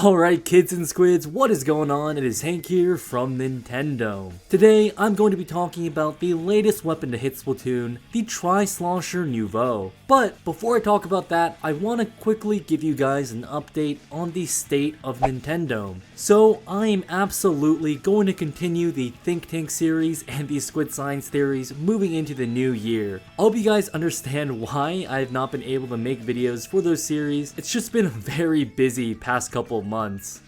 Alright kids and squids, what is going on? It is Hank here from Nintendome. Today, I'm going to be talking about the latest weapon to hit Splatoon, the Tri-Slosher Nouveau. But before I talk about that, I want to quickly give you guys an update on the state of Nintendome. So, I am absolutely going to continue the Think Tank series and the Squid Science theories moving into the new year. I hope you guys understand why I have not been able to make videos for those series. It's just been a very busy past couple of months.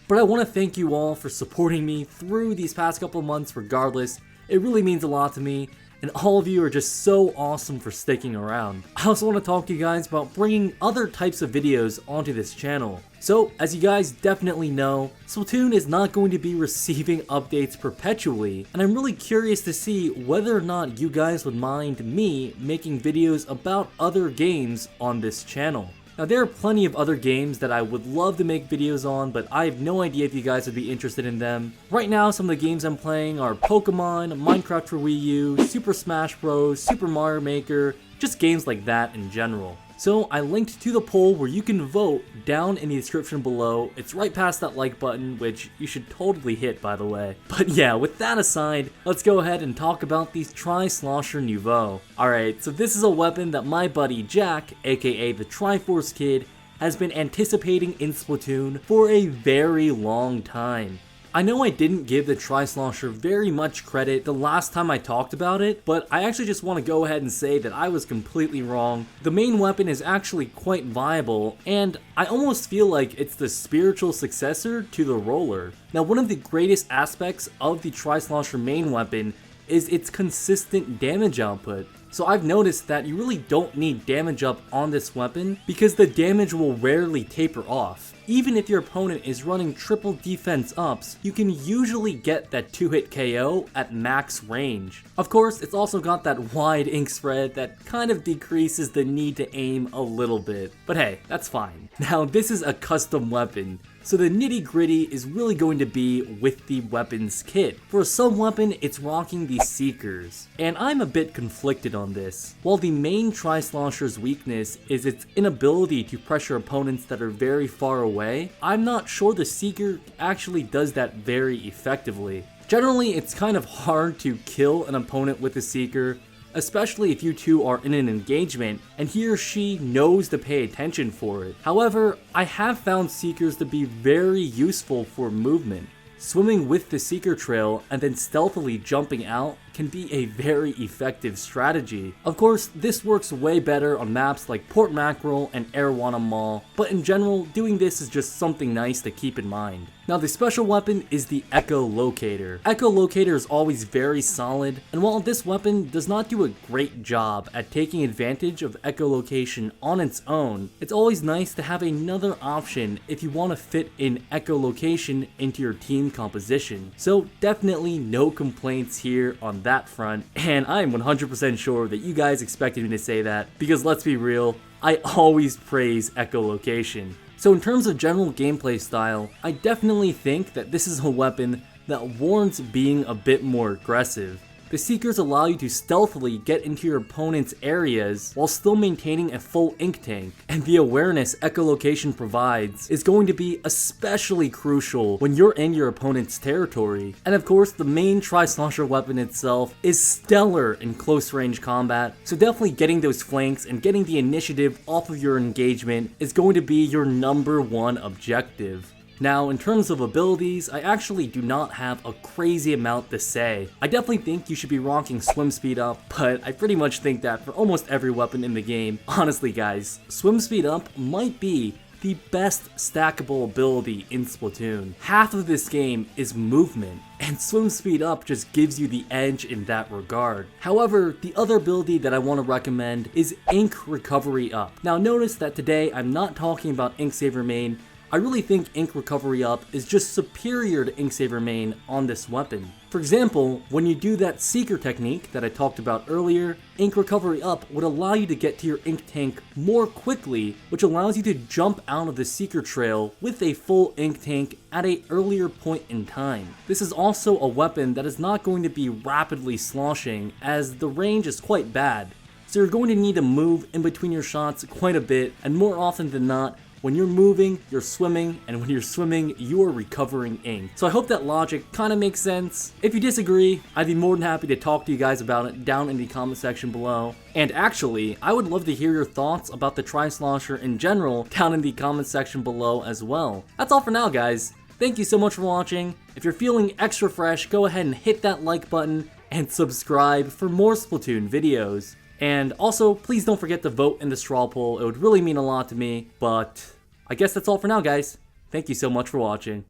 But I want to thank you all for supporting me through these past couple of months regardless. It really means a lot to me, and all of you are just so awesome for sticking around. I also want to talk to you guys about bringing other types of videos onto this channel. So, as you guys definitely know, Splatoon is not going to be receiving updates perpetually, and I'm really curious to see whether or not you guys would mind me making videos about other games on this channel. Now, there are plenty of other games that I would love to make videos on, but I have no idea if you guys would be interested in them. Right now, some of the games I'm playing are Pokemon, Minecraft for Wii U, Super Smash Bros, Super Mario Maker, just games like that in general. So I linked to the poll where you can vote down in the description below. It's right past that like button, which you should totally hit, by the way. But yeah, with that aside, let's go ahead and talk about the Tri-Slosher Nouveau. Alright, so this is a weapon that my buddy Jack, aka the Triforce Kid, has been anticipating in Splatoon for a very long time. I know I didn't give the Tri-Slosher very much credit the last time I talked about it, but I actually just want to go ahead and say that I was completely wrong. The main weapon is actually quite viable, and I almost feel like it's the spiritual successor to the roller. Now, one of the greatest aspects of the Tri-Slosher main weapon is its consistent damage output. So I've noticed that you really don't need damage up on this weapon because the damage will rarely taper off. Even if your opponent is running triple defense ups, you can usually get that 2-hit KO at max range. Of course, it's also got that wide ink spread that kind of decreases the need to aim a little bit. But hey, that's fine. Now, this is a custom weapon, so the nitty gritty is really going to be with the weapons kit. For a sub-weapon, it's rocking the Seekers, and I'm a bit conflicted on this. While the main Tri-Slosher's weakness is its inability to pressure opponents that are very far away, I'm not sure the Seeker actually does that very effectively. Generally, it's kind of hard to kill an opponent with the Seeker, especially if you two are in an engagement and he or she knows to pay attention for it. However, I have found Seekers to be very useful for movement. Swimming with the Seeker trail and then stealthily jumping out can be a very effective strategy. Of course, this works way better on maps like Port Mackerel and Arowana Mall, but in general, doing this is just something nice to keep in mind. Now, the special weapon is the Echolocator. Echolocator is always very solid, and while this weapon does not do a great job at taking advantage of echolocation on its own, it's always nice to have another option if you want to fit in echolocation into your team composition. So definitely no complaints here on that front, and I'm 100% sure that you guys expected me to say that, because let's be real, I always praise echolocation. So in terms of general gameplay style, I definitely think that this is a weapon that warrants being a bit more aggressive. The Seekers allow you to stealthily get into your opponent's areas while still maintaining a full ink tank, and the awareness echolocation provides is going to be especially crucial when you're in your opponent's territory. And of course, the main Tri-Slosher weapon itself is stellar in close range combat, so definitely getting those flanks and getting the initiative off of your engagement is going to be your #1 objective. Now, in terms of abilities, I actually do not have a crazy amount to say. I definitely think you should be rocking swim speed up, but I pretty much think that for almost every weapon in the game. Honestly guys, swim speed up might be the best stackable ability in Splatoon. Half of this game is movement, and swim speed up just gives you the edge in that regard. However, the other ability that I want to recommend is ink recovery up. Now notice that today I'm not talking about Ink Saver main. I really think Ink Recovery Up is just superior to Ink Saver main on this weapon. For example, when you do that Seeker technique that I talked about earlier, Ink Recovery Up would allow you to get to your ink tank more quickly, which allows you to jump out of the Seeker trail with a full ink tank at an earlier point in time. This is also a weapon that is not going to be rapidly sloshing, as the range is quite bad. So you're going to need to move in between your shots quite a bit, and more often than not, When you're moving, you're swimming, and when you're swimming, you are recovering ink. So I hope that logic kind of makes sense. If you disagree, I'd be more than happy to talk to you guys about it down in the comment section below. And actually, I would love to hear your thoughts about the Tri-Slosher in general down in the comment section below as well. That's all for now, guys. Thank you so much for watching. If you're feeling extra fresh, go ahead and hit that like button and subscribe for more Splatoon videos. And also, please don't forget to vote in the straw poll. It would really mean a lot to me. But I guess that's all for now, guys. Thank you so much for watching.